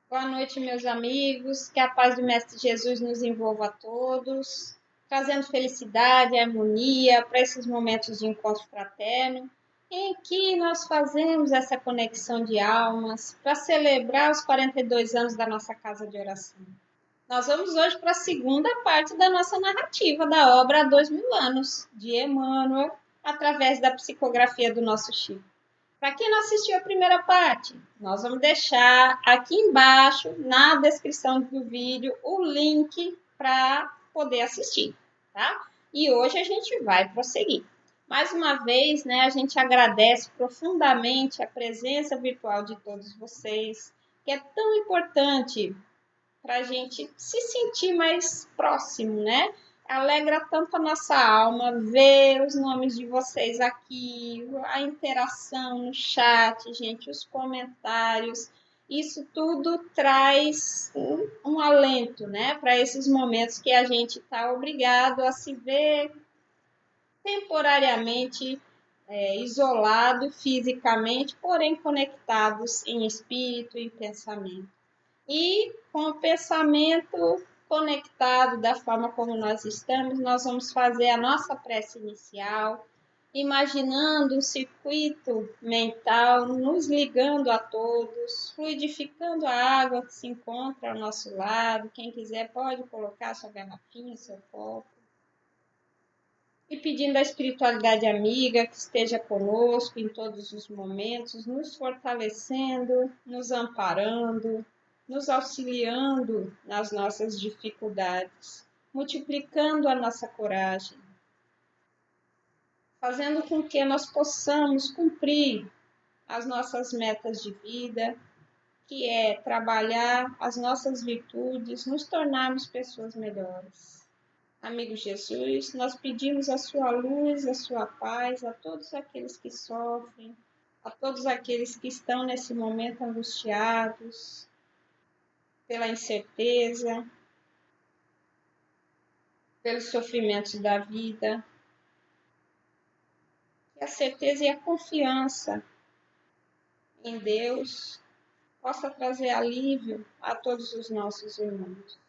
Boa noite, meus amigos. Que a paz do Mestre Jesus nos envolva a todos, trazendo felicidade e harmonia para esses momentos de encontro fraterno, em que nós fazemos essa conexão de almas para celebrar os 42 anos da nossa casa de oração. Nós vamos hoje para a segunda parte da nossa narrativa da obra Há 2000 anos, de Emmanuel, através da psicografia do nosso Chico. Para quem não assistiu a primeira parte, nós vamos deixar aqui embaixo, na descrição do vídeo, o link para poder assistir, tá? E hoje a gente vai prosseguir. Mais uma vez, né, a gente agradece profundamente a presença virtual de todos vocês, que é tão importante para a gente se sentir mais próximo, né? Alegra tanto a nossa alma ver os nomes de vocês aqui, a interação no chat, gente, os comentários. Isso tudo traz um alento, né? Para esses momentos que a gente está obrigado a se ver temporariamente isolado fisicamente, porém conectados em espírito e pensamento. E com o pensamento conectado da forma como nós estamos, nós vamos fazer a nossa prece inicial, imaginando um circuito mental, nos ligando a todos, fluidificando a água que se encontra ao nosso lado. Quem quiser pode colocar sua garrafinha, seu copo. E pedindo à espiritualidade amiga que esteja conosco em todos os momentos, nos fortalecendo, nos amparando, nos auxiliando nas nossas dificuldades, multiplicando a nossa coragem, fazendo com que nós possamos cumprir as nossas metas de vida, que é trabalhar as nossas virtudes, nos tornarmos pessoas melhores. Amigo Jesus, nós pedimos a sua luz, a sua paz a todos aqueles que sofrem, a todos aqueles que estão nesse momento angustiados pela incerteza, pelos sofrimentos da vida. Que a certeza e a confiança em Deus possa trazer alívio a todos os nossos irmãos.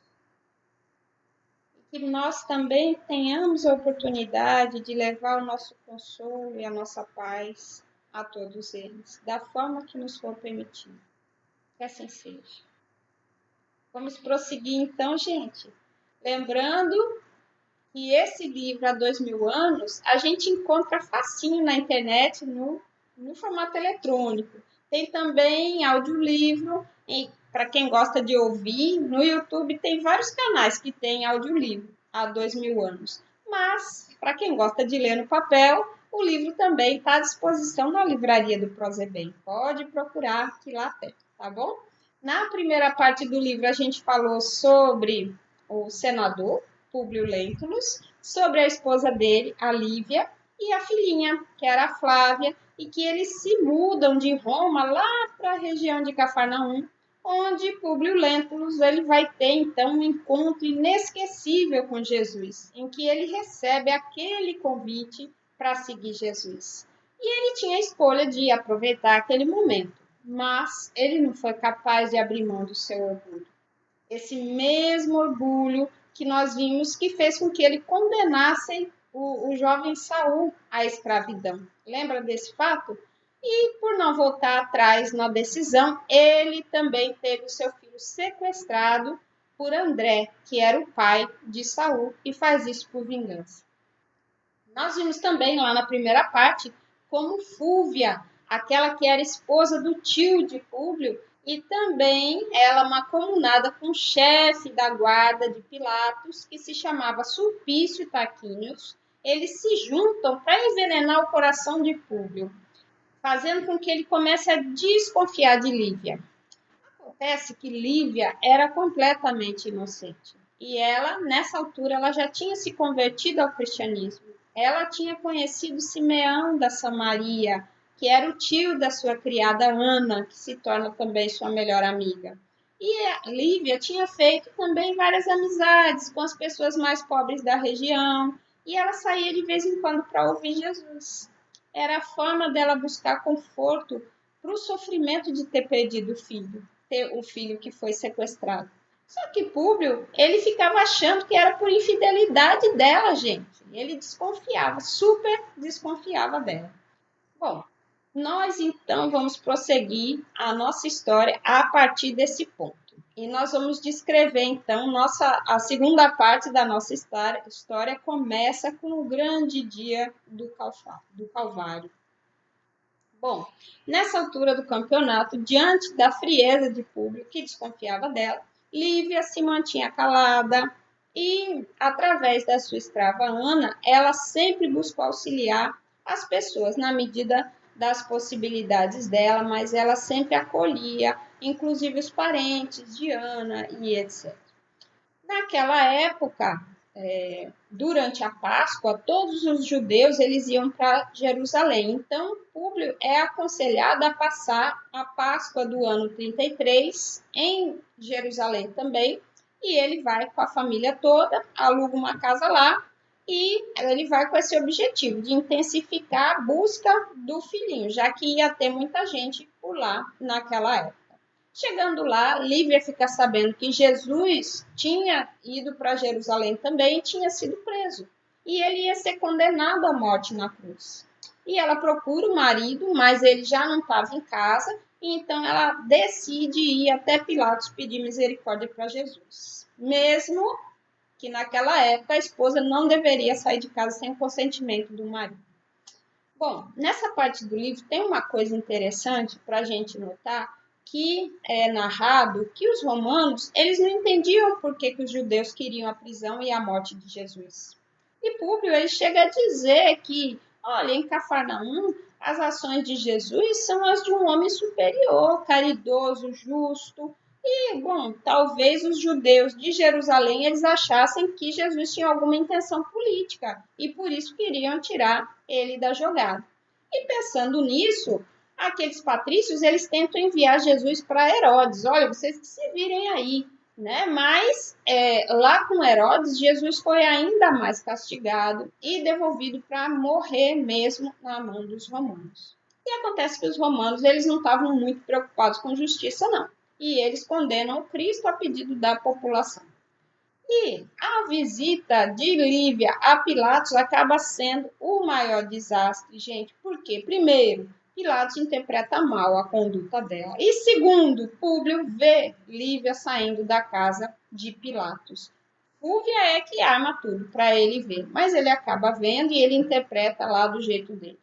Que nós também tenhamos a oportunidade de levar o nosso consolo e a nossa paz a todos eles, da forma que nos for permitido. Que assim seja. Vamos prosseguir então, gente. Lembrando que esse livro, Há 2000 anos, a gente encontra facinho na internet, no formato eletrônico. Tem também audiolivro, para quem gosta de ouvir, no YouTube tem vários canais que tem audiolivro, Há 2000 anos. Mas, para quem gosta de ler no papel, o livro também está à disposição na livraria do Prozebem. Pode procurar que lá tem, tá bom? Na primeira parte do livro, a gente falou sobre o senador, Públio Lentulus, sobre a esposa dele, a Lívia, e a filhinha, que era a Flávia, e que eles se mudam de Roma lá para a região de Cafarnaum, onde Públio Lentulus ele vai ter então um encontro inesquecível com Jesus, em que ele recebe aquele convite para seguir Jesus. E ele tinha a escolha de aproveitar aquele momento, mas ele não foi capaz de abrir mão do seu orgulho. Esse mesmo orgulho que nós vimos que fez com que ele condenasse o jovem Saul à escravidão. Lembra desse fato? E por não voltar atrás na decisão, ele também teve o seu filho sequestrado por André, que era o pai de Saul, e faz isso por vingança. Nós vimos também lá na primeira parte como Fúvia, aquela que era esposa do tio de Públio, e também ela mancomunada com o chefe da guarda de Pilatos, que se chamava Sulpício Tarquínios. Eles se juntam para envenenar o coração de Públio, fazendo com que ele comece a desconfiar de Lívia. Acontece que Lívia era completamente inocente. E ela, nessa altura, ela já tinha se convertido ao cristianismo. Ela tinha conhecido Simeão da Samaria, que era o tio da sua criada Ana, que se torna também sua melhor amiga. E a Lívia tinha feito também várias amizades com as pessoas mais pobres da região, e ela saía de vez em quando para ouvir Jesus. Era a forma dela buscar conforto para o sofrimento de ter perdido o filho. ter o filho que foi sequestrado. Só que Públio, ele ficava achando que era por infidelidade dela, gente. Ele desconfiava, super desconfiava dela. Bom, nós então vamos prosseguir a nossa história a partir desse ponto. E nós vamos descrever então a segunda parte da nossa história. A história começa com o grande dia do Calvário. Bom, nessa altura do campeonato, diante da frieza de Públio, que desconfiava dela, Lívia se mantinha calada e, através da sua escrava Ana, ela sempre buscou auxiliar as pessoas na medida das possibilidades dela, mas ela sempre acolhia, inclusive os parentes de Ana e etc. Naquela época, durante a Páscoa, todos os judeus eles iam para Jerusalém. Então, Públio é aconselhado a passar a Páscoa do ano 33 em Jerusalém também. E ele vai com a família toda, aluga uma casa lá e ele vai com esse objetivo de intensificar a busca do filhinho, já que ia ter muita gente por lá naquela época. Chegando lá, Lívia fica sabendo que Jesus tinha ido para Jerusalém também e tinha sido preso. E ele ia ser condenado à morte na cruz. E ela procura o marido, mas ele já não estava em casa, e então ela decide ir até Pilatos pedir misericórdia para Jesus. Mesmo que naquela época a esposa não deveria sair de casa sem o consentimento do marido. Bom, nessa parte do livro tem uma coisa interessante para a gente notar, que é narrado que os romanos eles não entendiam por que os judeus queriam a prisão e a morte de Jesus. E Públio ele chega a dizer que, olha, em Cafarnaum, as ações de Jesus são as de um homem superior, caridoso, justo. E, bom, talvez os judeus de Jerusalém eles achassem que Jesus tinha alguma intenção política e por isso queriam tirar ele da jogada. E pensando nisso, aqueles patrícios eles tentam enviar Jesus para Herodes. Olha, vocês que se virem aí, né? Mas lá com Herodes, Jesus foi ainda mais castigado e devolvido para morrer mesmo na mão dos romanos. E acontece que os romanos eles não estavam muito preocupados com justiça, não. E eles condenam o Cristo a pedido da população. E a visita de Lívia a Pilatos acaba sendo o maior desastre, gente. Por quê? Primeiro, Pilatos interpreta mal a conduta dela. E segundo, Públio vê Lívia saindo da casa de Pilatos. Fúvia é que arma tudo para ele ver, mas ele acaba vendo e ele interpreta lá do jeito dele.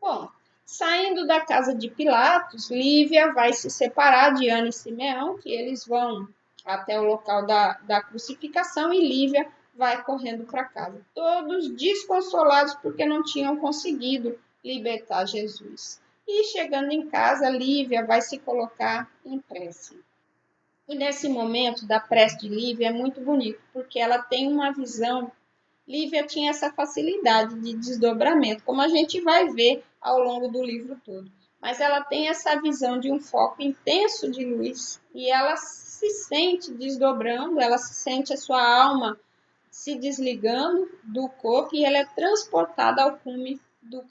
Bom, saindo da casa de Pilatos, Lívia vai se separar de Ana e Simeão, que eles vão até o local da crucificação, e Lívia vai correndo para casa. Todos desconsolados porque não tinham conseguido libertar Jesus. E chegando em casa, Lívia vai se colocar em prece. E nesse momento da prece de Lívia é muito bonito, porque ela tem uma visão. Lívia tinha essa facilidade de desdobramento, como a gente vai ver ao longo do livro todo. Mas ela tem essa visão de um foco intenso de luz e ela se sente desdobrando, ela se sente a sua alma se desligando do corpo e ela é transportada ao cume do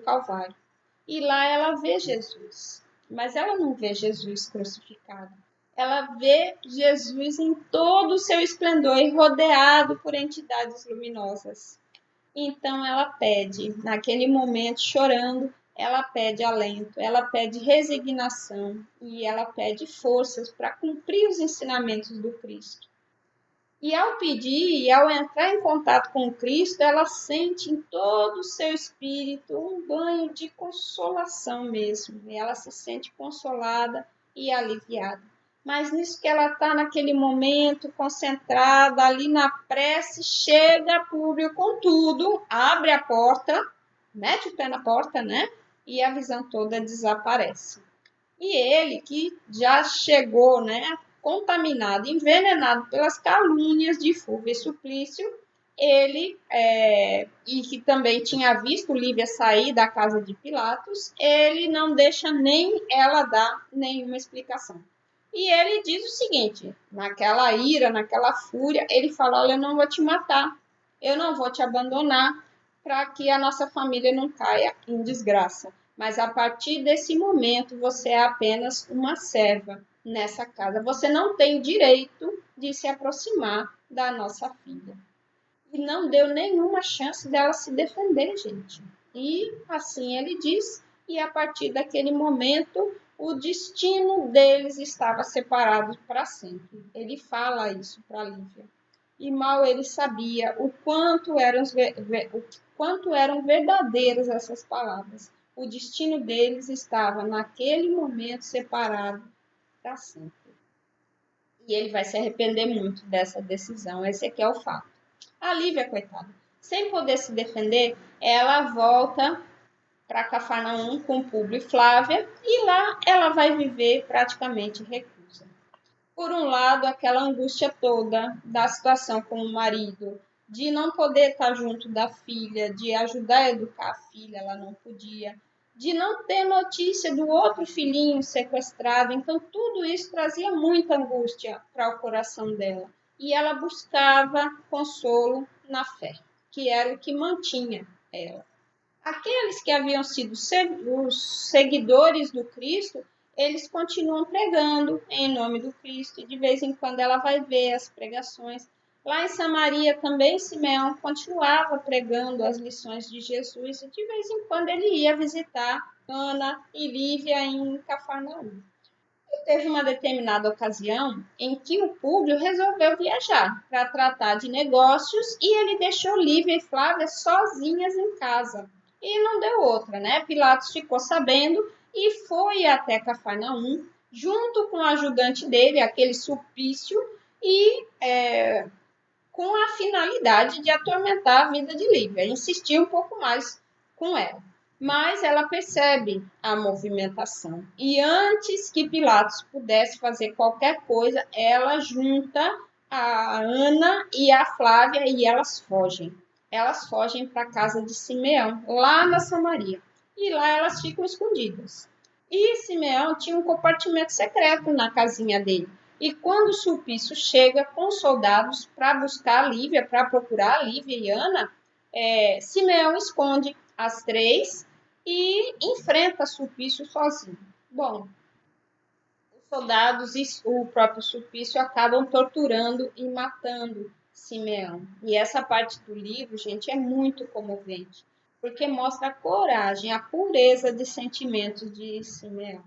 Calvário. E lá ela vê Jesus, mas ela não vê Jesus crucificado. Ela vê Jesus em todo o seu esplendor e rodeado por entidades luminosas. Então ela pede, naquele momento, chorando, ela pede alento, ela pede resignação e ela pede forças para cumprir os ensinamentos do Cristo. E ao pedir e ao entrar em contato com Cristo, ela sente em todo o seu espírito um banho de consolação mesmo. E ela se sente consolada e aliviada. Mas nisso que ela está naquele momento, concentrada, ali na prece, chega Públio com tudo, abre a porta, mete o pé na porta, né? E a visão toda desaparece. E ele, que já chegou, né, contaminado, envenenado pelas calúnias de Fúvia e Suplício, ele, e que também tinha visto Lívia sair da casa de Pilatos, ele não deixa nem ela dar nenhuma explicação. E ele diz o seguinte, naquela ira, naquela fúria, ele fala, olha, eu não vou te matar, eu não vou te abandonar, para que a nossa família não caia em desgraça. Mas a partir desse momento você é apenas uma serva. nessa casa. Você não tem direito de se aproximar da nossa filha. E não deu nenhuma chance dela se defender, gente. E assim ele diz, e a partir daquele momento, o destino deles estava separado para sempre. Ele fala isso para Lívia. E mal ele sabia o quanto eram verdadeiras essas palavras. O destino deles estava, naquele momento, separado para sempre. E ele vai se arrepender muito dessa decisão. Esse aqui é o fato. A Lívia, coitada, sem poder se defender, ela volta para Cafarnaum com Públio e Flávia e lá ela vai viver praticamente reclusa. Por um lado, aquela angústia toda da situação com o marido, de não poder estar junto da filha, de ajudar a educar a filha, ela não podia, de não ter notícia do outro filhinho sequestrado. Então, tudo isso trazia muita angústia para o coração dela. E ela buscava consolo na fé, que era o que mantinha ela. Aqueles que haviam sido os seguidores do Cristo, eles continuam pregando em nome do Cristo, e de vez em quando ela vai ver as pregações. Lá em Samaria também Simeão continuava pregando as lições de Jesus, e de vez em quando ele ia visitar Ana e Lívia em Cafarnaum. E teve uma determinada ocasião em que o Públio resolveu viajar para tratar de negócios e ele deixou Lívia e Flávia sozinhas em casa. E não deu outra, né? Pilatos ficou sabendo e foi até Cafarnaum, junto com o ajudante dele, aquele Sulpício, e com a finalidade de atormentar a vida de Lívia, insistir um pouco mais com ela. Mas ela percebe a movimentação. E antes que Pilatos pudesse fazer qualquer coisa, ela junta a Ana e a Flávia e elas fogem. Elas fogem para a casa de Simeão, lá na Samaria. E lá elas ficam escondidas. E Simeão tinha um compartimento secreto na casinha dele. E quando o Sulpício chega com soldados para buscar a Lívia, para procurar a Lívia e Ana, Simeão esconde as três e enfrenta Sulpício sozinho. Bom, os soldados e o próprio Sulpício acabam torturando e matando Simeão. E essa parte do livro, gente, é muito comovente, porque mostra a coragem, a pureza de sentimentos de Simeão.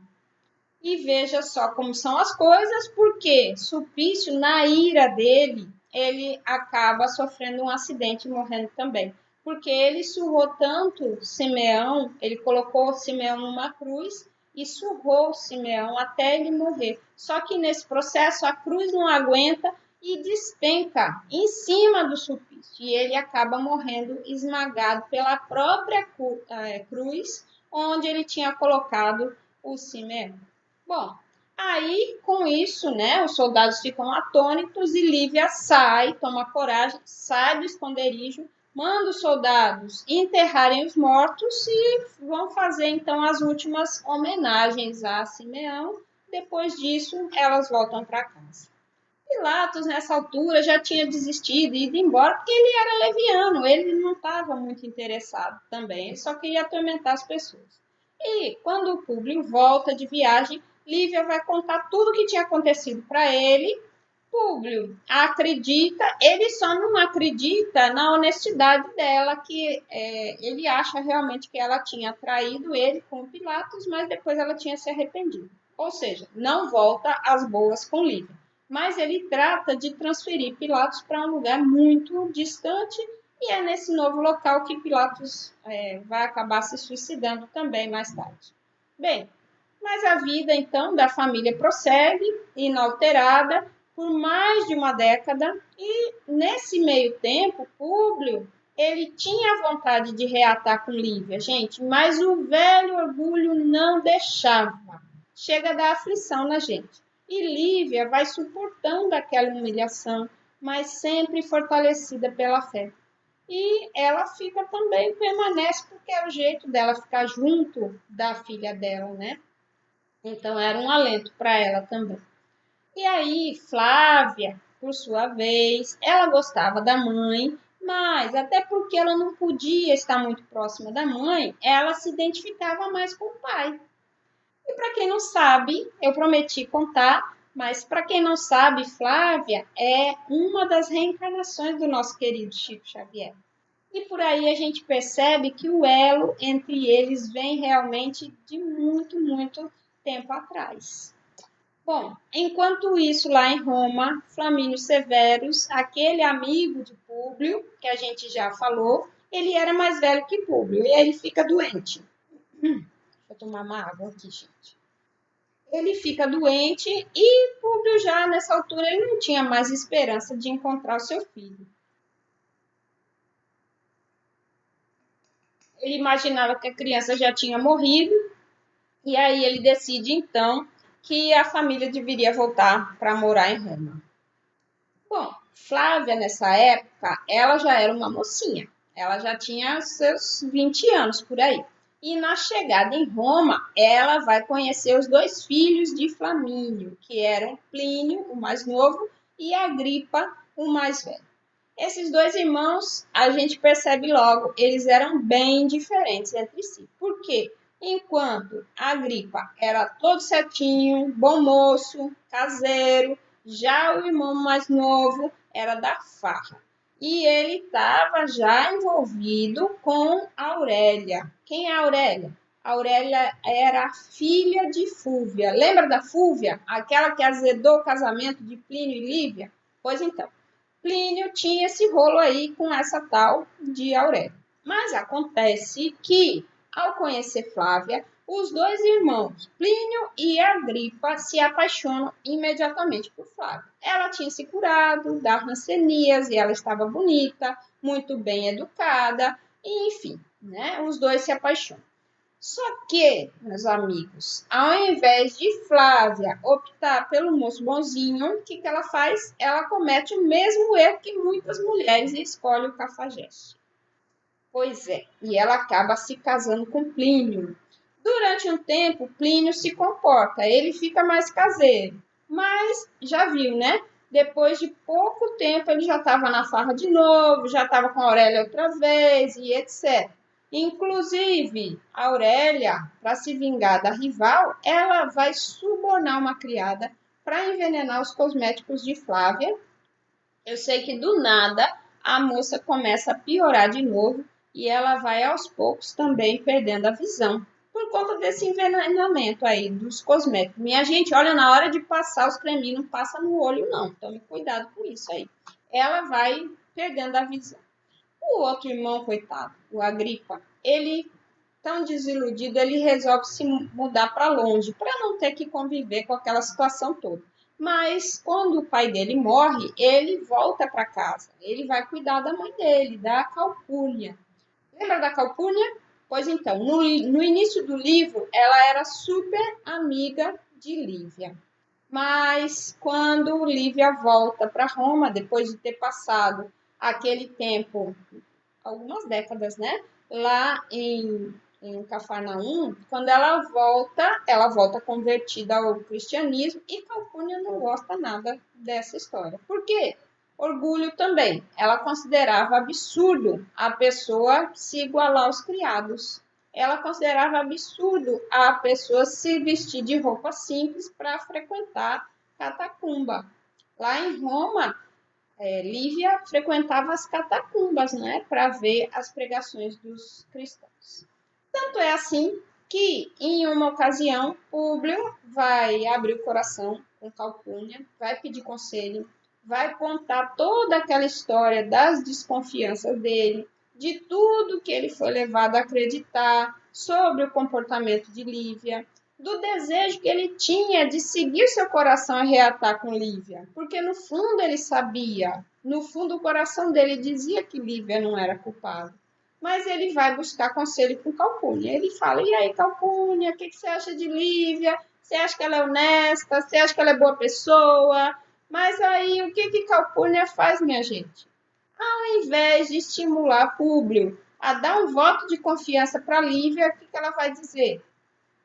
E veja só como são as coisas, porque Sulpício, na ira dele, ele acaba sofrendo um acidente e morrendo também. Porque ele surrou tanto Simeão, ele colocou Simeão numa cruz e surrou Simeão até ele morrer. Só que nesse processo a cruz não aguenta e despenca em cima do Sulpício. E ele acaba morrendo esmagado pela própria cruz, onde ele tinha colocado o Simeão. Bom, aí com isso, né, os soldados ficam atônitos e Lívia sai, toma coragem, sai do esconderijo, manda os soldados enterrarem os mortos e vão fazer então as últimas homenagens a Simeão. Depois disso, elas voltam para casa. Pilatos, nessa altura, já tinha desistido e ido embora, porque ele era leviano, ele não estava muito interessado também, ele só queria atormentar as pessoas. E quando o Públio volta de viagem, Lívia vai contar tudo o que tinha acontecido para ele. Públio acredita, ele só não acredita na honestidade dela, que ele acha realmente que ela tinha traído ele com Pilatos, mas depois ela tinha se arrependido. Ou seja, não volta às boas com Lívia. Mas ele trata de transferir Pilatos para um lugar muito distante e é nesse novo local que Pilatos vai acabar se suicidando também mais tarde. Bem, mas a vida então da família prossegue inalterada por mais de uma década e nesse meio tempo, Públio ele tinha vontade de reatar com Lívia, gente, mas o velho orgulho não deixava. Chega da aflição na gente. E Lívia vai suportando aquela humilhação, mas sempre fortalecida pela fé. E ela fica também, permanece, porque é o jeito dela ficar junto da filha dela, né? Então era um alento para ela também. E aí, Flávia, por sua vez, ela gostava da mãe, mas até porque ela não podia estar muito próxima da mãe, ela se identificava mais com o pai. E para quem não sabe, eu prometi contar, mas para quem não sabe, Flávia é uma das reencarnações do nosso querido Chico Xavier. E por aí a gente percebe que o elo entre eles vem realmente de muito, muito tempo atrás. Bom, enquanto isso, lá em Roma, Flamínio Severus, aquele amigo de Públio, que a gente já falou, ele era mais velho que Públio e ele fica doente. Deixa eu tomar uma água aqui, gente. Ele fica doente e Públio já nessa altura ele não tinha mais esperança de encontrar o seu filho. Ele imaginava que a criança já tinha morrido e aí ele decide então que a família deveria voltar para morar em Roma. Bom, Flávia, nessa época, ela já era uma mocinha. Ela já tinha seus 20 anos por aí. E na chegada em Roma, ela vai conhecer os dois filhos de Flamínio, que eram Plínio, o mais novo, e Agripa, o mais velho. Esses dois irmãos, a gente percebe logo, eles eram bem diferentes entre si. Por quê? Enquanto Agripa era todo certinho, bom moço, caseiro, já o irmão mais novo era da farra. E ele estava já envolvido com Aurélia. Quem é Aurélia? Aurélia era a filha de Fúvia. Lembra da Fúvia? Aquela que azedou o casamento de Plínio e Lívia? Pois então, Plínio tinha esse rolo aí com essa tal de Aurélia. Mas acontece que, ao conhecer Flávia, os dois irmãos, Plínio e Agripa, se apaixonam imediatamente por Flávia. Ela tinha se curado da hanseníase, ela estava bonita, muito bem educada, e, enfim, né? Os dois se apaixonam. Só que, meus amigos, ao invés de Flávia optar pelo moço bonzinho, o que ela faz? Ela comete o mesmo erro que muitas mulheres e escolhe o cafajeste. Pois é, e ela acaba se casando com Plínio. Durante um tempo, Plínio se comporta, ele fica mais caseiro. Mas, já viu, né? Depois de pouco tempo, ele já estava na farra de novo, já estava com a Aurélia outra vez e etc. Inclusive, a Aurélia, para se vingar da rival, ela vai subornar uma criada para envenenar os cosméticos de Flávia. Eu sei que do nada a moça começa a piorar de novo e ela vai aos poucos também perdendo a visão por conta desse envenenamento aí dos cosméticos. Minha gente, olha, na hora de passar os creminhos, não passa no olho não. Tome cuidado com isso aí. Ela vai perdendo a visão. O outro irmão, coitado, o Agripa, ele, tão desiludido, ele resolve se mudar para longe, para não ter que conviver com aquela situação toda. Mas quando o pai dele morre, ele volta para casa. Ele vai cuidar da mãe dele, da Calpurnia. Lembra da Calpurnia? Pois então, no início do livro, ela era super amiga de Lívia. Mas quando Lívia volta para Roma, depois de ter passado aquele tempo, algumas décadas, né? Lá em Cafarnaum, quando ela volta convertida ao cristianismo e Calpurnia não gosta nada dessa história. Por quê? Orgulho também. Ela considerava absurdo a pessoa se igualar aos criados. Ela considerava absurdo a pessoa se vestir de roupa simples para frequentar catacumba. Lá em Roma, Lívia frequentava as catacumbas, né, para ver as pregações dos cristãos. Tanto é assim que, em uma ocasião, Públio vai abrir o coração com Calpurnia, vai pedir conselho, vai contar toda aquela história das desconfianças dele, de tudo que ele foi levado a acreditar sobre o comportamento de Lívia, do desejo que ele tinha de seguir seu coração e reatar com Lívia, porque no fundo ele sabia, no fundo o coração dele dizia que Lívia não era culpada. Mas ele vai buscar conselho com Calpurnia. Ele fala, e aí Calpurnia, o que você acha de Lívia? Você acha que ela é honesta? Você acha que ela é boa pessoa? Mas aí o que Calpurnia faz, minha gente? Ao invés de estimular Públio a dar um voto de confiança para Lívia, o que ela vai dizer?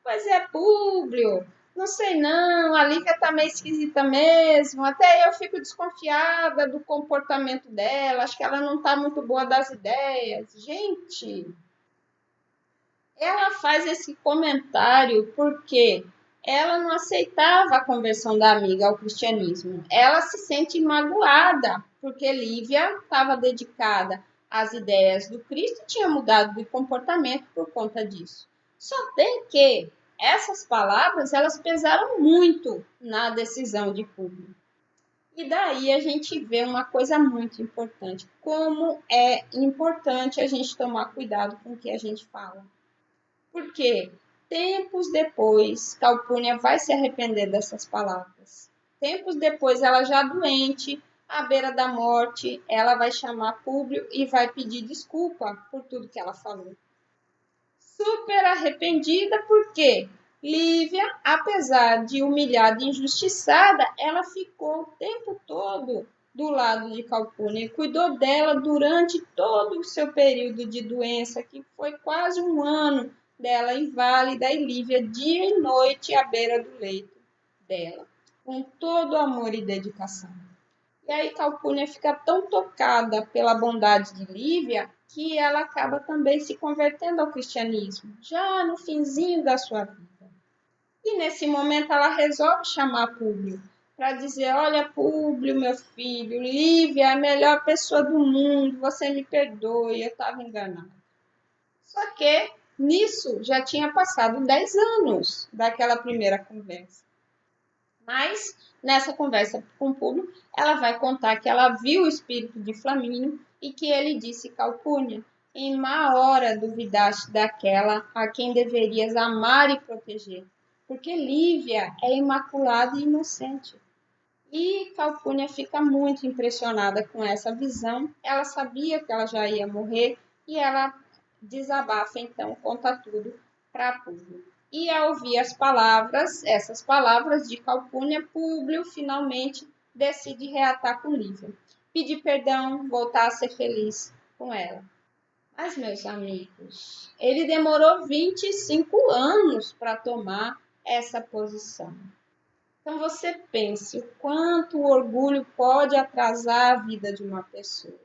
Pois é, Públio. Não sei não, a Lívia tá meio esquisita mesmo. Até eu fico desconfiada do comportamento dela. Acho que ela não tá muito boa das ideias. Gente, Ela faz esse comentário porque ela não aceitava a conversão da amiga ao cristianismo. Ela se sente magoada porque Lívia estava dedicada às ideias do Cristo e tinha mudado de comportamento por conta disso. Só tem que essas palavras elas pesaram muito na decisão de Públio. E daí a gente vê uma coisa muito importante, como é importante a gente tomar cuidado com o que a gente fala. Porque tempos depois, Calpurnia vai se arrepender dessas palavras. Tempos depois, ela já doente, à beira da morte, ela vai chamar Públio e vai pedir desculpa por tudo que ela falou. Super arrependida porque Lívia, apesar de humilhada e injustiçada, ela ficou o tempo todo do lado de Calpurnia e cuidou dela durante todo o seu período de doença, que foi quase um ano dela inválida, e Lívia dia e noite à beira do leito dela, com todo amor e dedicação. E aí Calpurnia fica tão tocada pela bondade de Lívia que ela acaba também se convertendo ao cristianismo, já no finzinho da sua vida. E nesse momento ela resolve chamar Públio para dizer: olha, Públio, meu filho, Lívia é a melhor pessoa do mundo, você me perdoe, eu estava enganada. Só que nisso já tinha passado 10 anos daquela primeira conversa. Mas, nessa conversa com o público, ela vai contar que ela viu o espírito de Flamínio e que ele disse: Calpurnia, em má hora duvidaste daquela a quem deverias amar e proteger, porque Lívia é imaculada e inocente. E Calpurnia fica muito impressionada com essa visão. Ela sabia que ela já ia morrer e ela desabafa, então, conta tudo para Públio. E ao ouvir essas palavras de Calpurnia, Públio finalmente decide reatar com Lívia. Pedir perdão, voltar a ser feliz com ela. Mas, meus amigos, ele demorou 25 anos para tomar essa posição. Então, você pense o quanto o orgulho pode atrasar a vida de uma pessoa.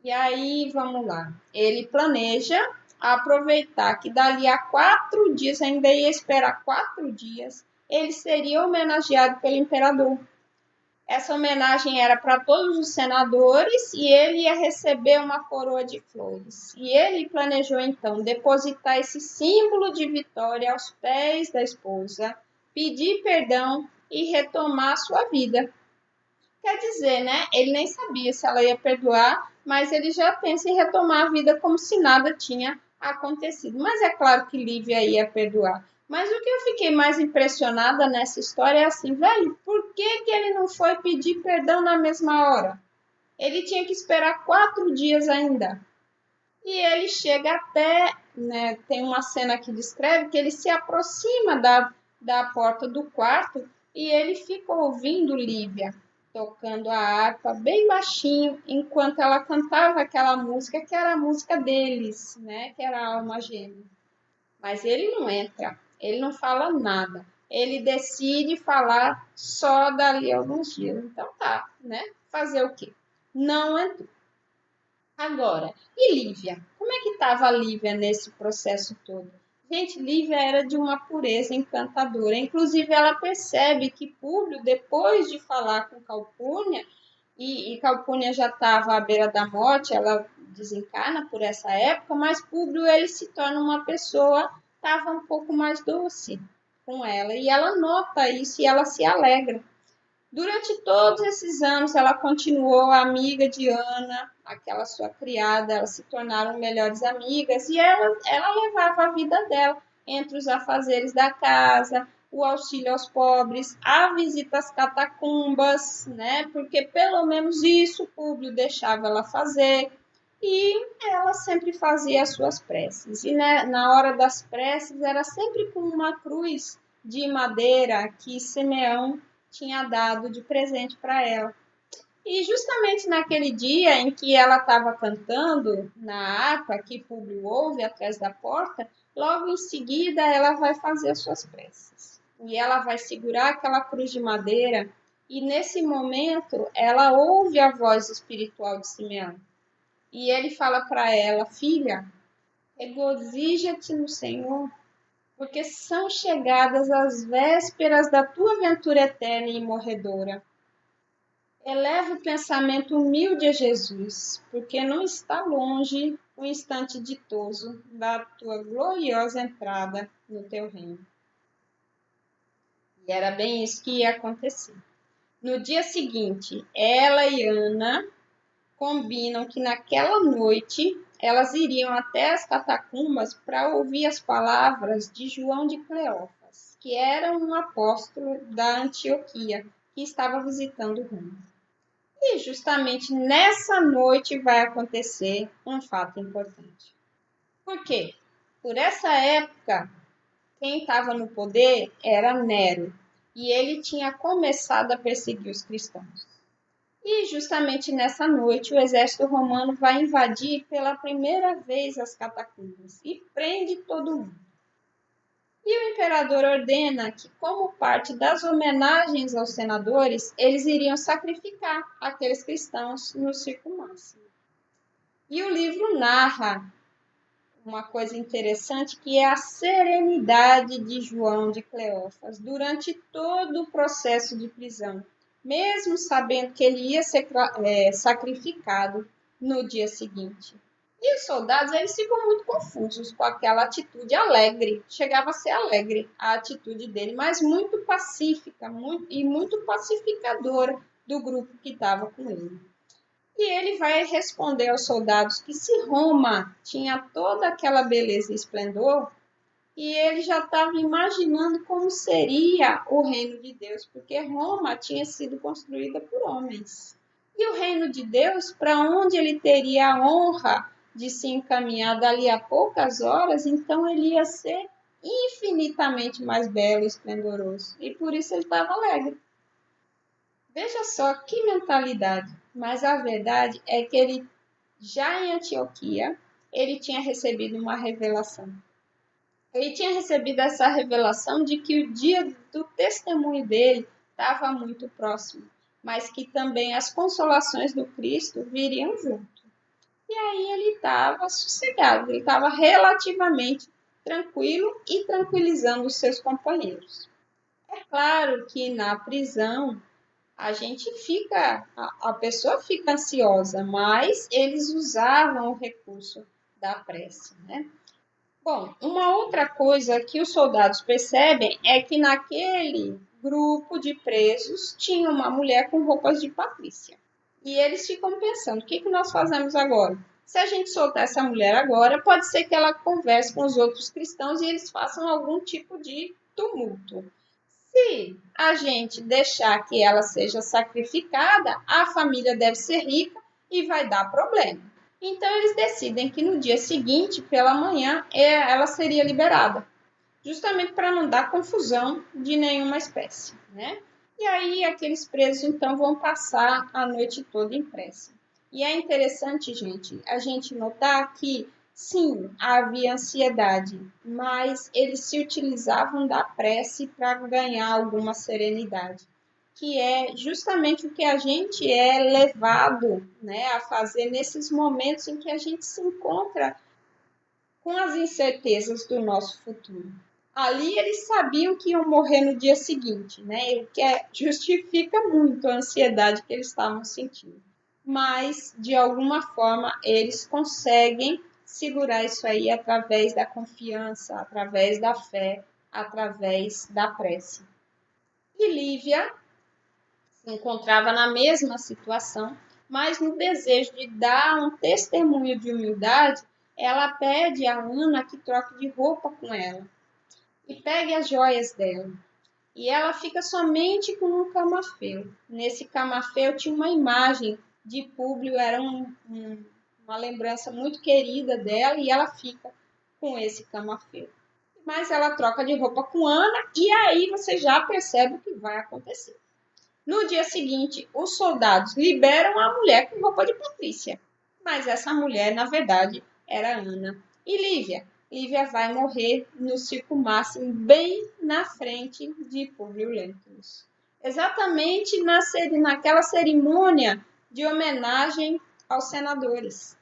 E aí, vamos lá. Ele planeja aproveitar que dali a 4 dias, ainda ia esperar 4 dias, ele seria homenageado pelo imperador. Essa homenagem era para todos os senadores e ele ia receber uma coroa de flores. E ele planejou, então, depositar esse símbolo de vitória aos pés da esposa, pedir perdão e retomar a sua vida. Quer dizer, né? Ele nem sabia se ela ia perdoar, mas ele já pensa em retomar a vida como se nada tinha acontecido. Mas é claro que Lívia ia perdoar. Mas o que eu fiquei mais impressionada nessa história é assim, velho, por que ele não foi pedir perdão na mesma hora? Ele tinha que esperar 4 dias ainda. E ele chega até, né, tem uma cena que descreve que ele se aproxima da porta do quarto e ele fica ouvindo Lívia tocando a harpa bem baixinho, enquanto ela cantava aquela música que era a música deles, né, que era a Alma Gêmea. Mas ele não entra, ele não fala nada. Ele decide falar só dali a alguns dias. Então tá, né? Fazer o quê? Não entrou. Agora, e Lívia? Como é que estava a Lívia nesse processo todo? Gente, Lívia era de uma pureza encantadora. Inclusive, ela percebe que Públio, depois de falar com Calpurnia, e Calpurnia já estava à beira da morte, ela desencarna por essa época, mas Públio ele se torna uma pessoa, estava um pouco mais doce com ela. E ela nota isso e ela se alegra. Durante todos esses anos, ela continuou amiga de Ana, aquela sua criada, elas se tornaram melhores amigas e ela levava a vida dela entre os afazeres da casa, o auxílio aos pobres, a visita às catacumbas, né? Porque pelo menos isso o Públio deixava ela fazer. E ela sempre fazia as suas preces. E né, na hora das preces era sempre com uma cruz de madeira que Simeão tinha dado de presente para ela. E justamente naquele dia em que ela estava cantando na harpa, que Públio ouve atrás da porta, logo em seguida ela vai fazer as suas preces. E ela vai segurar aquela cruz de madeira, e nesse momento ela ouve a voz espiritual de Simeão. E ele fala para ela: filha, Regozija-te no Senhor, porque são chegadas as vésperas da tua ventura eterna e morredora. Eleva o pensamento humilde a Jesus, porque não está longe o instante ditoso da tua gloriosa entrada no teu reino. E era bem isso que ia acontecer. No dia seguinte, ela e Ana combinam que naquela noite elas iriam até as catacumbas para ouvir as palavras de João de Cleófas, que era um apóstolo da Antioquia, que estava visitando Roma. E justamente nessa noite vai acontecer um fato importante. Por quê? Por essa época, quem estava no poder era Nero, e ele tinha começado a perseguir os cristãos. E justamente nessa noite, o exército romano vai invadir pela primeira vez as catacumbas e prende todo mundo. E o imperador ordena que, como parte das homenagens aos senadores, eles iriam sacrificar aqueles cristãos no circo máximo. E o livro narra uma coisa interessante, que é a serenidade de João de Cleófas durante todo o processo de prisão, mesmo sabendo que ele ia ser sacrificado no dia seguinte. E os soldados, eles ficam muito confusos com aquela atitude alegre, chegava a ser alegre a atitude dele, mas muito pacífica e muito pacificadora do grupo que estava com ele. E ele vai responder aos soldados que se Roma tinha toda aquela beleza e esplendor, e ele já estava imaginando como seria o reino de Deus, porque Roma tinha sido construída por homens. E o reino de Deus, para onde ele teria a honra de se encaminhar dali a poucas horas, então ele ia ser infinitamente mais belo e esplendoroso. E por isso ele estava alegre. Veja só que mentalidade. Mas a verdade é que ele, já em Antioquia, ele tinha recebido uma revelação. Ele tinha recebido essa revelação de que o dia do testemunho dele estava muito próximo, mas que também as consolações do Cristo viriam junto. E aí ele estava sossegado, ele estava relativamente tranquilo e tranquilizando os seus companheiros. É claro que na prisão a pessoa fica ansiosa, mas eles usavam o recurso da prece, né? Bom, uma outra coisa que os soldados percebem é que naquele grupo de presos tinha uma mulher com roupas de Patrícia. E eles ficam pensando, o que nós fazemos agora? Se a gente soltar essa mulher agora, pode ser que ela converse com os outros cristãos e eles façam algum tipo de tumulto. Se a gente deixar que ela seja sacrificada, a família deve ser rica e vai dar problema. Então, eles decidem que no dia seguinte, pela manhã, ela seria liberada, justamente para não dar confusão de nenhuma espécie, né? E aí, aqueles presos, então, vão passar a noite toda em prece. E é interessante, gente, a gente notar que sim, havia ansiedade, mas eles se utilizavam da prece para ganhar alguma serenidade, que é justamente o que a gente é levado, né, a fazer nesses momentos em que a gente se encontra com as incertezas do nosso futuro. Ali eles sabiam que iam morrer no dia seguinte, né? O que justifica muito a ansiedade que eles estavam sentindo. Mas, de alguma forma, eles conseguem segurar isso aí através da confiança, através da fé, através da prece. E Lívia se encontrava na mesma situação, mas no desejo de dar um testemunho de humildade, ela pede a Ana que troque de roupa com ela e pegue as joias dela. E ela fica somente com um camafeu. Nesse camafeu tinha uma imagem de Públio, era uma lembrança muito querida dela, e ela fica com esse camafeu. Mas ela troca de roupa com Ana, e aí você já percebe o que vai acontecer. No dia seguinte, os soldados liberam a mulher com roupa de Patrícia. Mas essa mulher, na verdade, era Ana. E Lívia? Lívia vai morrer no circo máximo, bem na frente de Públio Lentulus. Exatamente naquela cerimônia de homenagem aos senadores.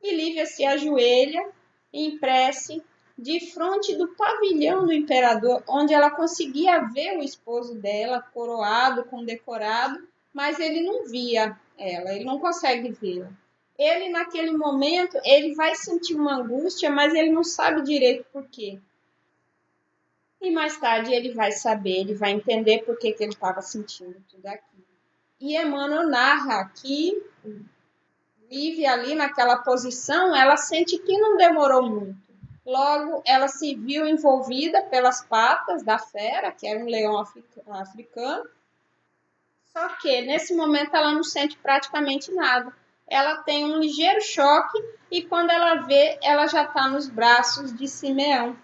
E Lívia se ajoelha em prece, de frente do pavilhão do imperador, onde ela conseguia ver o esposo dela coroado, condecorado, mas ele não via ela, ele não consegue vê-la. Ele, naquele momento, ele vai sentir uma angústia, mas ele não sabe direito por quê. E mais tarde ele vai saber, ele vai entender por que ele estava sentindo tudo aquilo. E Emmanuel narra que Vive ali naquela posição, ela sente que não demorou muito. Logo, ela se viu envolvida pelas patas da fera, que era um leão africano. Só que, nesse momento, ela não sente praticamente nada. Ela tem um ligeiro choque e, quando ela vê, ela já está nos braços de Simeão.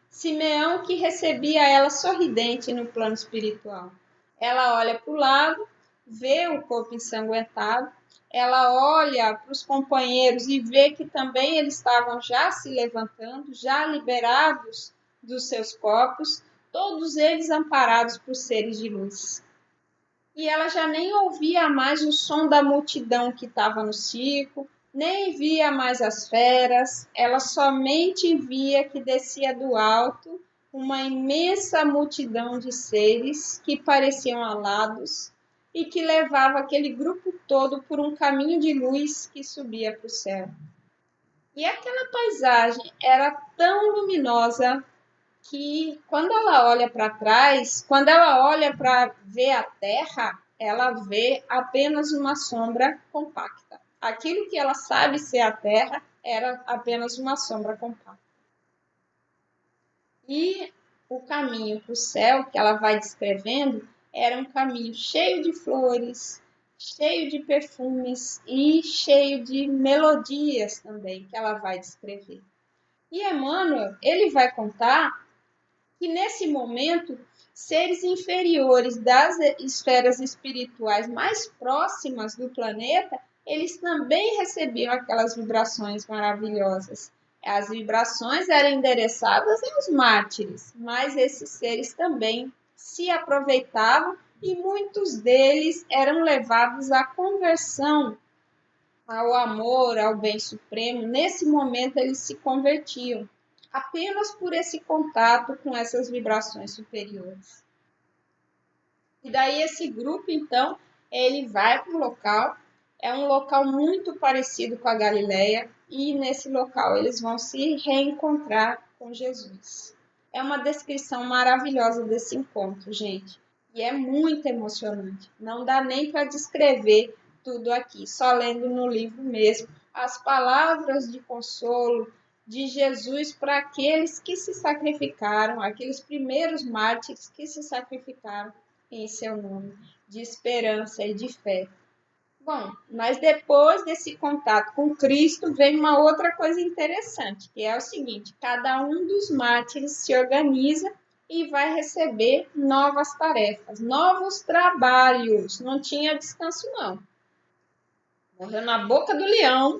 Simeão que recebia ela sorridente no plano espiritual. Ela olha para o lado, vê o corpo ensanguentado, ela olha para os companheiros e vê que também eles estavam já se levantando, já liberados dos seus corpos, todos eles amparados por seres de luz. E ela já nem ouvia mais o som da multidão que estava no circo, nem via mais as feras, ela somente via que descia do alto uma imensa multidão de seres que pareciam alados e que levava aquele grupo todo por um caminho de luz que subia para o céu. E aquela paisagem era tão luminosa que, quando ela olha para trás, quando ela olha para ver a Terra, ela vê apenas uma sombra compacta. Aquilo que ela sabe ser a Terra era apenas uma sombra compacta. E o caminho para o céu que ela vai descrevendo era um caminho cheio de flores, cheio de perfumes e cheio de melodias também, que ela vai descrever. E Emmanuel, ele vai contar que, nesse momento, seres inferiores das esferas espirituais mais próximas do planeta, eles também recebiam aquelas vibrações maravilhosas. As vibrações eram endereçadas aos mártires, mas esses seres também se aproveitavam e muitos deles eram levados à conversão, ao amor, ao bem supremo. Nesse momento, eles se convertiam apenas por esse contato com essas vibrações superiores. E daí esse grupo, então, ele vai para o local, é um local muito parecido com a Galileia, e nesse local eles vão se reencontrar com Jesus. É uma descrição maravilhosa desse encontro, gente, e é muito emocionante. Não dá nem para descrever tudo aqui, só lendo no livro mesmo as palavras de consolo de Jesus para aqueles que se sacrificaram, aqueles primeiros mártires que se sacrificaram em seu nome, de esperança e de fé. Bom, mas depois desse contato com Cristo vem uma outra coisa interessante, que é o seguinte: cada um dos mártires se organiza e vai receber novas tarefas, novos trabalhos. Não tinha descanso, não. Morreu na boca do leão,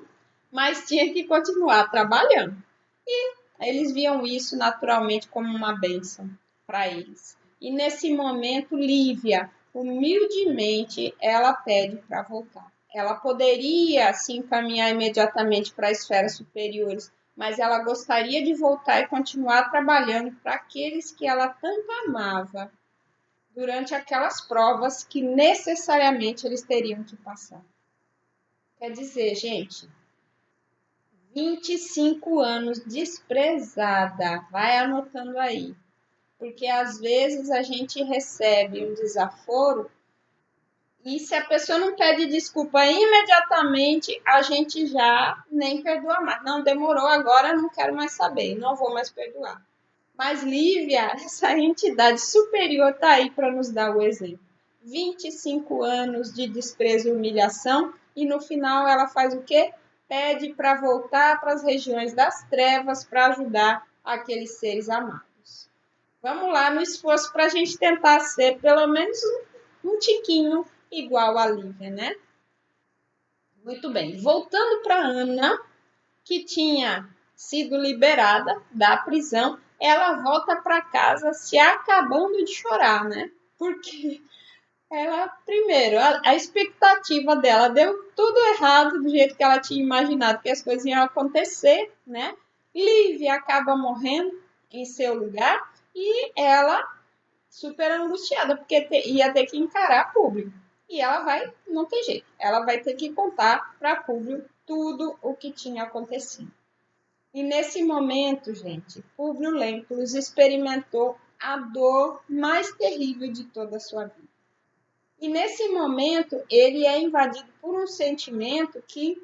mas tinha que continuar trabalhando. E eles viam isso naturalmente como uma bênção para eles. E nesse momento, Lívia, humildemente, ela pede para voltar. Ela poderia se encaminhar imediatamente para as esferas superiores, mas ela gostaria de voltar e continuar trabalhando para aqueles que ela tanto amava durante aquelas provas que necessariamente eles teriam que passar. Quer dizer, gente, 25 anos desprezada. Vai anotando aí. Porque às vezes a gente recebe um desaforo e, se a pessoa não pede desculpa imediatamente, a gente já nem perdoa mais. Não, demorou, agora não quero mais saber, não vou mais perdoar. Mas Lívia, essa entidade superior está aí para nos dar o exemplo. 25 anos de desprezo e humilhação, e no final ela faz o quê? Pede para voltar para as regiões das trevas para ajudar aqueles seres amados. Vamos lá no esforço para a gente tentar ser pelo menos um tiquinho igual a Lívia, né? Muito bem. Voltando para Ana, que tinha sido liberada da prisão, ela volta para casa se acabando de chorar, né? Porque ela, primeiro, a expectativa dela deu tudo errado do jeito que ela tinha imaginado que as coisas iam acontecer, né? Lívia acaba morrendo em seu lugar e ela super angustiada, porque ia ter que encarar Públio. E ela vai, não tem jeito, ela vai ter que contar para Públio tudo o que tinha acontecido. E nesse momento, gente, Públio Lentulus experimentou a dor mais terrível de toda a sua vida. E nesse momento, ele é invadido por um sentimento que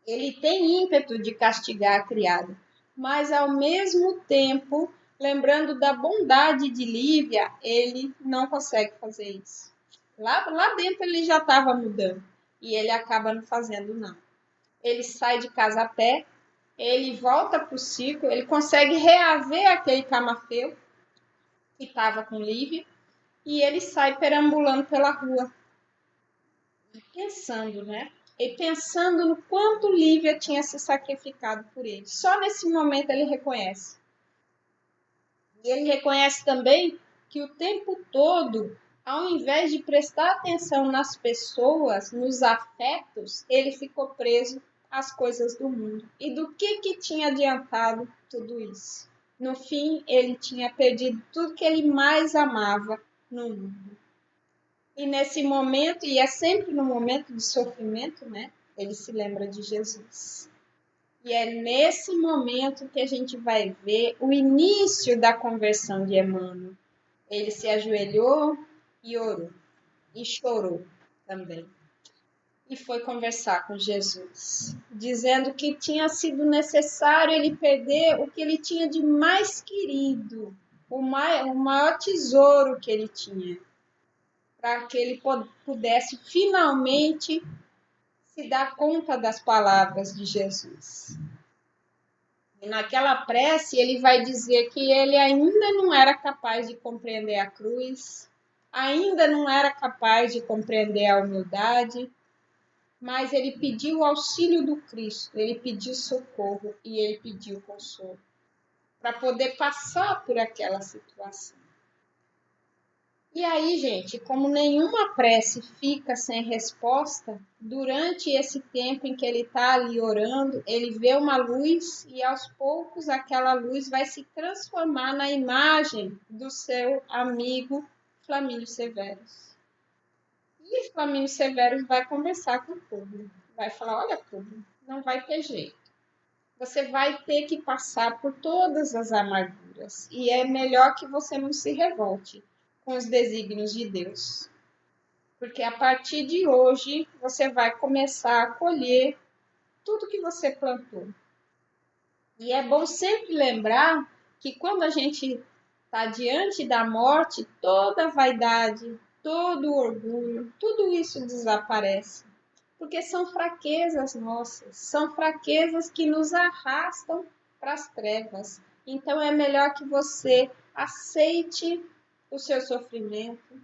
ele tem ímpeto de castigar a criada, mas ao mesmo tempo, lembrando da bondade de Lívia, ele não consegue fazer isso. Lá dentro ele já estava mudando e ele acaba não fazendo nada. Ele sai de casa a pé, ele volta para o circo, ele consegue reaver aquele camafeu que estava com Lívia e ele sai perambulando pela rua, pensando, né? E pensando no quanto Lívia tinha se sacrificado por ele. Só nesse momento ele reconhece. E ele reconhece também que o tempo todo, ao invés de prestar atenção nas pessoas, nos afetos, ele ficou preso às coisas do mundo. E do que tinha adiantado tudo isso? No fim, ele tinha perdido tudo que ele mais amava no mundo. E nesse momento, e é sempre no momento de sofrimento, né? Ele se lembra de Jesus. E é nesse momento que a gente vai ver o início da conversão de Emmanuel. Ele se ajoelhou e orou. E chorou também. E foi conversar com Jesus, dizendo que tinha sido necessário ele perder o que ele tinha de mais querido, o maior tesouro que ele tinha, para que ele pudesse finalmente se dar conta das palavras de Jesus. E naquela prece ele vai dizer que ele ainda não era capaz de compreender a cruz, ainda não era capaz de compreender a humildade, mas ele pediu o auxílio do Cristo, ele pediu socorro e ele pediu consolo para poder passar por aquela situação. E aí, gente, como nenhuma prece fica sem resposta, durante esse tempo em que ele está ali orando, ele vê uma luz e aos poucos aquela luz vai se transformar na imagem do seu amigo Flamínio Severus. E Flamínio Severus vai conversar com o Públio, vai falar, olha Públio, não vai ter jeito. Você vai ter que passar por todas as amarguras e é melhor que você não se revolte com os desígnios de Deus. Porque a partir de hoje você vai começar a colher tudo que você plantou. E é bom sempre lembrar que quando a gente está diante da morte, toda a vaidade, todo o orgulho, tudo isso desaparece. Porque são fraquezas nossas, são fraquezas que nos arrastam para as trevas. Então é melhor que você aceite o seu sofrimento,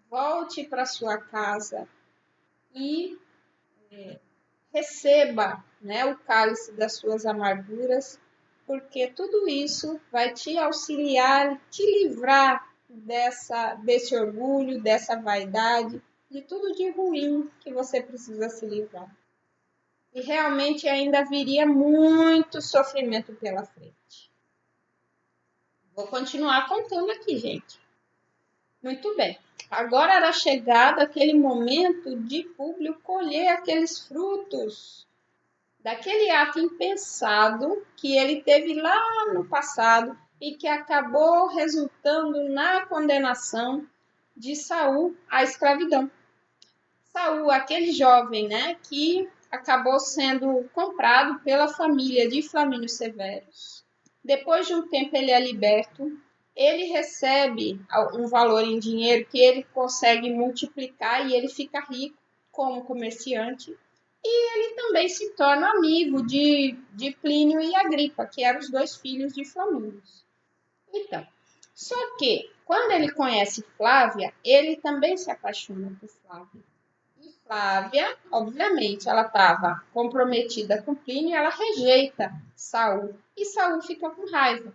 volte para sua casa e receba, né, o cálice das suas amarguras, porque tudo isso vai te auxiliar, te livrar desse orgulho, dessa vaidade, de tudo de ruim que você precisa se livrar. E realmente ainda viria muito sofrimento pela frente. Vou continuar contando aqui, gente. Muito bem. Agora era chegado aquele momento de Públio colher aqueles frutos daquele ato impensado que ele teve lá no passado e que acabou resultando na condenação de Saul à escravidão. Saul, aquele jovem, né, que acabou sendo comprado pela família de Flamínio Severus. Depois de um tempo ele é liberto, ele recebe um valor em dinheiro que ele consegue multiplicar e ele fica rico como comerciante. E ele também se torna amigo de Plínio e Agripa, que eram os dois filhos de Flamínio. Então, só que quando ele conhece Flávia, ele também se apaixona por Flávia. E Flávia, obviamente, ela estava comprometida com Plínio e ela rejeita Saul. E Saul fica com raiva.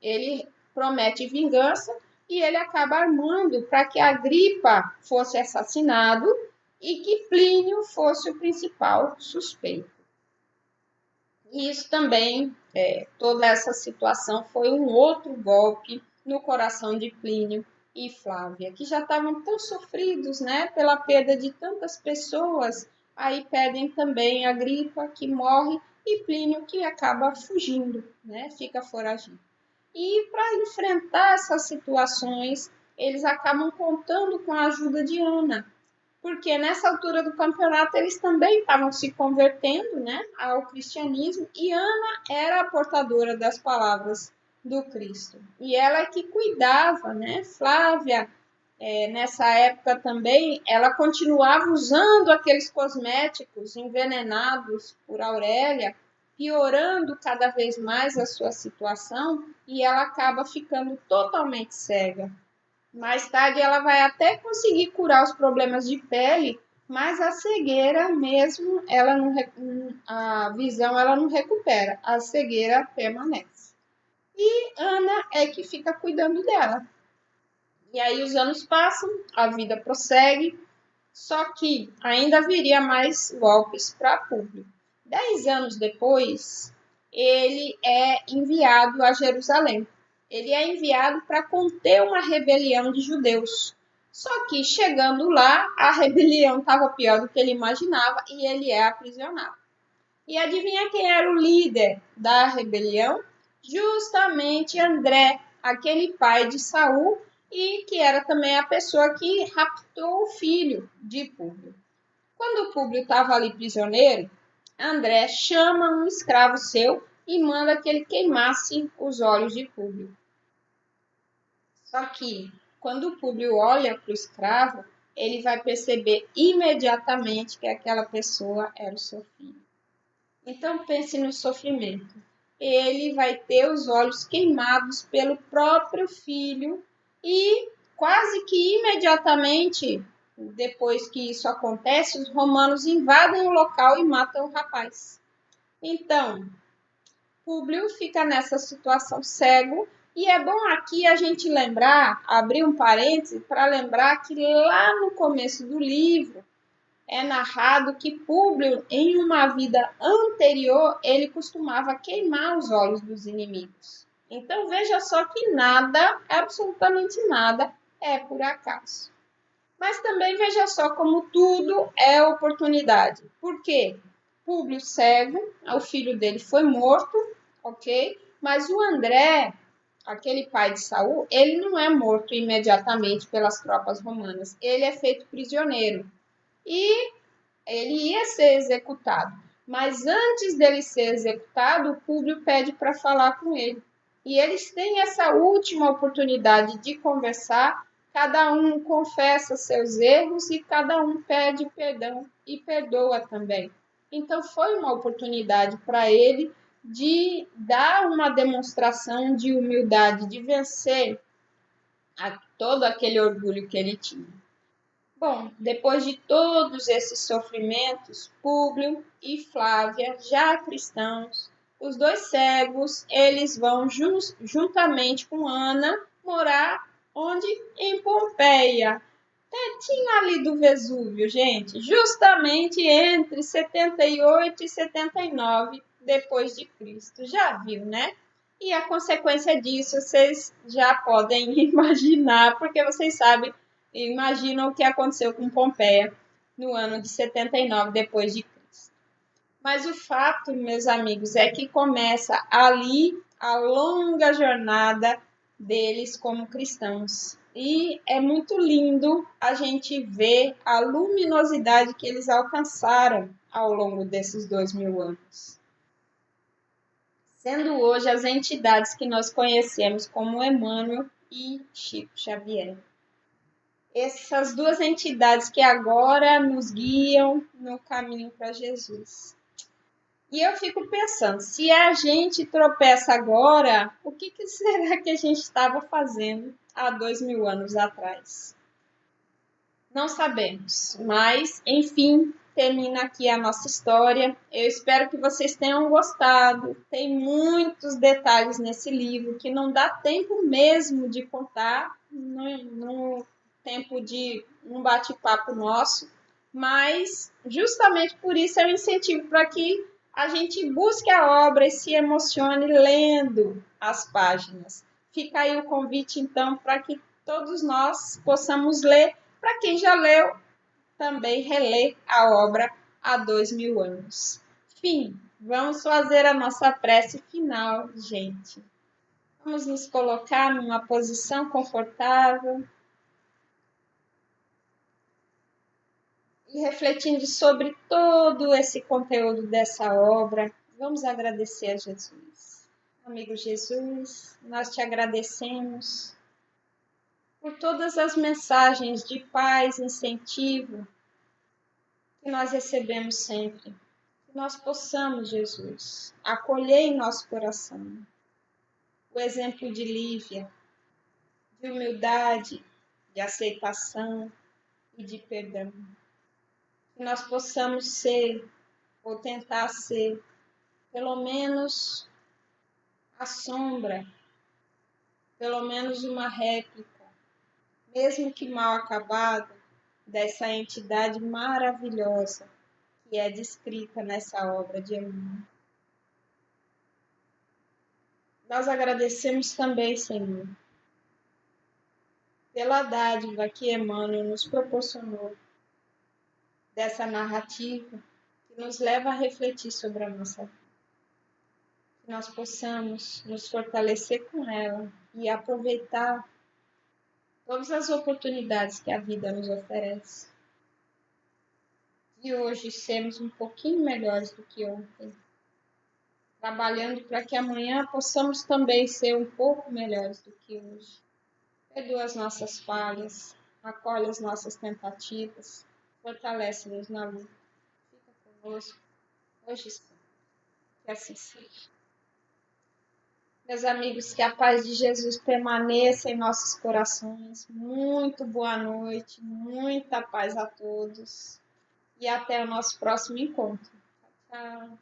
Ele promete vingança e ele acaba armando para que Agripa fosse assassinado e que Plínio fosse o principal suspeito. E isso também toda essa situação foi um outro golpe no coração de Plínio e Flávia, que já estavam tão sofridos, né, pela perda de tantas pessoas. Aí pedem também Agripa, que morre, e Plínio, que acaba fugindo, né, fica foragido. E para enfrentar essas situações, eles acabam contando com a ajuda de Ana, porque nessa altura do campeonato eles também estavam se convertendo, né, ao cristianismo, e Ana era a portadora das palavras do Cristo. E ela é que cuidava, né? Flávia, nessa época também, ela continuava usando aqueles cosméticos envenenados por Aurélia, piorando cada vez mais a sua situação, e ela acaba ficando totalmente cega. Mais tarde ela vai até conseguir curar os problemas de pele, mas a cegueira mesmo, ela não, a visão ela não recupera, a cegueira permanece. E Ana é que fica cuidando dela. E aí os anos passam, a vida prossegue, só que ainda viria mais golpes para Públio. 10 anos depois, ele é enviado a Jerusalém. Ele é enviado para conter uma rebelião de judeus. Só que chegando lá, a rebelião estava pior do que ele imaginava e ele é aprisionado. E adivinha quem era o líder da rebelião? Justamente André, aquele pai de Saul e que era também a pessoa que raptou o filho de Públio. Quando Públio estava ali prisioneiro, André chama um escravo seu e manda que ele queimasse os olhos de Públio. Só que quando Públio olha para o escravo, ele vai perceber imediatamente que aquela pessoa era o seu filho. Então pense no sofrimento. Ele vai ter os olhos queimados pelo próprio filho e quase que imediatamente depois que isso acontece, os romanos invadem o local e matam o rapaz. Então, Públio fica nessa situação cego e é bom aqui a gente lembrar, abrir um parêntese para lembrar que lá no começo do livro é narrado que Públio, em uma vida anterior, ele costumava queimar os olhos dos inimigos. Então veja só que nada, absolutamente nada, é por acaso. Mas também veja só como tudo é oportunidade. Por quê? Públio cego, o filho dele foi morto, ok? Mas o André, aquele pai de Saul, ele não é morto imediatamente pelas tropas romanas. Ele é feito prisioneiro. E ele ia ser executado. Mas antes dele ser executado, o Públio pede para falar com ele. E eles têm essa última oportunidade de conversar. Cada um confessa seus erros e cada um pede perdão e perdoa também. Então foi uma oportunidade para ele de dar uma demonstração de humildade, de vencer todo aquele orgulho que ele tinha. Bom, depois de todos esses sofrimentos, Públio e Flávia, já cristãos, os dois cegos, eles vão juntamente com Ana morar onde? Em Pompeia, pertinho ali do Vesúvio, gente, justamente entre 78 e 79 depois de Cristo. Já viu, né? E a consequência disso vocês já podem imaginar, porque vocês sabem, imaginam o que aconteceu com Pompeia no ano de 79 depois de Cristo. Mas o fato, meus amigos, é que começa ali a longa jornada deles como cristãos. E é muito lindo a gente ver a luminosidade que eles alcançaram ao longo desses 2000 anos. Sendo hoje as entidades que nós conhecemos como Emmanuel e Chico Xavier. Essas duas entidades que agora nos guiam no caminho para Jesus. E eu fico pensando, se a gente tropeça agora, o que será que a gente estava fazendo há 2000 anos atrás? Não sabemos, mas, enfim, termina aqui a nossa história. Eu espero que vocês tenham gostado. Tem muitos detalhes nesse livro que não dá tempo mesmo de contar no tempo de um bate-papo nosso, mas justamente por isso eu incentivo para que a gente busque a obra e se emocione lendo as páginas. Fica aí o convite, então, para que todos nós possamos ler. Para quem já leu, também reler a obra há 2000 anos. Fim, vamos fazer a nossa prece final, gente. Vamos nos colocar numa posição confortável e refletindo sobre todo esse conteúdo dessa obra, vamos agradecer a Jesus. Amigo Jesus, nós te agradecemos por todas as mensagens de paz, incentivo que nós recebemos sempre. Que nós possamos, Jesus, acolher em nosso coração o exemplo de Lívia, de humildade, de aceitação e de perdão. Que nós possamos ser, ou tentar ser, pelo menos a sombra, pelo menos uma réplica, mesmo que mal acabada, dessa entidade maravilhosa que é descrita nessa obra de Emmanuel. Nós agradecemos também, Senhor, pela dádiva que Emmanuel nos proporcionou dessa narrativa que nos leva a refletir sobre a nossa vida. Que nós possamos nos fortalecer com ela e aproveitar todas as oportunidades que a vida nos oferece. E hoje sermos um pouquinho melhores do que ontem, trabalhando para que amanhã possamos também ser um pouco melhores do que hoje. Perdoa as nossas falhas, acolhe as nossas tentativas, fortalece-nos na luta. Fica conosco, hoje e sempre. Que assim seja. Meus amigos, que a paz de Jesus permaneça em nossos corações. Muito boa noite, muita paz a todos. E até o nosso próximo encontro. Tchau.